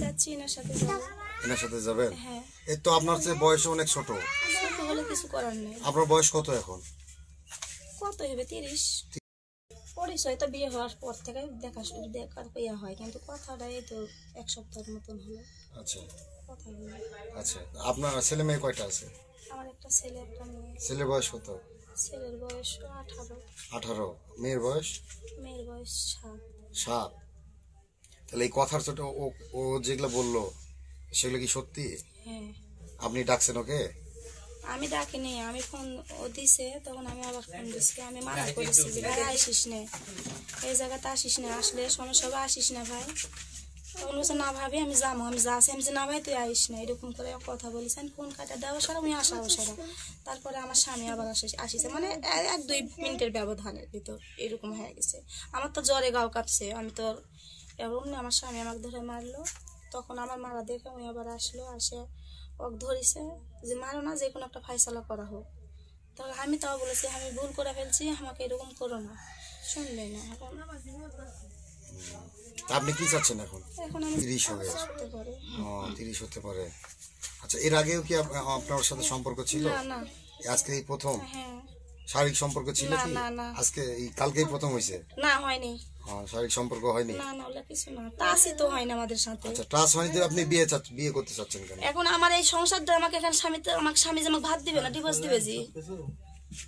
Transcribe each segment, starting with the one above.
যাচ্ছি এনার সাথে যাবো। এনার সাথে যাবেন? হ্যাঁ। এই তো আপনার চেয়ে বয়স অনেক ছোট। ছোট হলে কিছু করার নেই। আপনার বয়স কত এখন? কত হবে 30। পরিচয় তো বিয়ে হওয়ার পর থেকে দেখার ইয়া হয়, কিন্তু কথাটা এই তো 1 সপ্তাহের মতন হলো আচ্ছা কথা বলে। আচ্ছা, আপনার ছেলে মেয়ে কয়টা আছে? আমার একটা ছেলে একটা মেয়ে। ছেলের বয়স কত? ছেলের বয়স 18, 18। মেয়ের বয়স? মেয়ের বয়স 7। 7। তাহলে এই কথার ছোট ও ও যেগুলো বললো সেগুলো কি সত্যি? হ্যাঁ। আপনি ডাকছেন ওকে? আমি ডাকিনি, আমি ফোন ও দিছে, তখন আমি আবার ফোন দিছি। আমি মানা করেছি যে ভাই আসিস না, এই জায়গাতে আসিস না, আসলে সমস্যা হবে, আসিস না ভাই। তখন বলছে না ভাবি আমি যাবো, আমি যাচ্ছি। আমি যে না ভাই তুই আইস না, এরকম করে কথা বলেছেন। ফোন কাটা দেওয়া সারা আমি আসাও সারা। তারপরে আমার স্বামী আবার আসিছে, মানে 1-2 মিনিটের ব্যবধানের ভিতর এরকম হয়ে গেছে। আমার তো জ্বরে গাও কাঁপছে, আমি তো এরকম না। আমার স্বামী আমাকে ধরে মারলো, তখন আমার মারা দেখে উনি আবার আসলো, আসে ওকে ধরিছে যে মারো না, যে কোনো একটা ফাইসালা করা হোক। তখন আমি তাও বলেছি আমি ভুল করে ফেলছি, আমাকে এরকম করো না, শুনলে না। এখন তা আপনি কি চাচ্ছেন এখন? এখন আমি 30 হবে। হতে পারে। 30 হতে পারে। আচ্ছা, এর আগেও কি আপনার সাথে সম্পর্ক ছিল? না না। আজকে এই প্রথম? হ্যাঁ। শারীরিক সম্পর্ক ছিল না, কি? না, না। আজকে এই কালকেই প্রথম হয়েছে? না হয়নি। শারীরিক সম্পর্ক হয়নি? না না, ওগুলো কিছু না, তাসই তো হয় না আমাদের সাথে। আচ্ছা, ট্রাস হয়নি তো আপনি বিয়ে করতে চাচ্ছেন কেন? এখন আমার এই সংসারটা আমাকে এখানে আমাকে স্বামী যে আমাকে ভাত দিবে না, ডিভোর্স দিবে জি,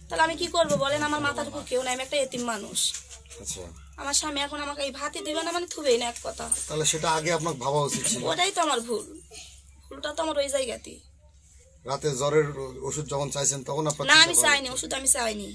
তাহলে আমি কি করবো বলেন? আমার মাথার উপর কেউ নাই, আমি একটা এতিম মানুষ। আচ্ছা, আমার স্বামী এখন আমাকে এই ভাতই দিবে না, মানে থুবেই না, এক কথা। তাহলে সেটা আগে আপনার ভাবা উচিত ছিল। ওটাই তো আমার ভুল, ভুলটা তো আমার ওই জায়গাতেই। রাতে জ্বরের ওষুধ যখন চাইছেন তখন আপনার না আমি চাইনি ওষুধ, আমি চাইনি।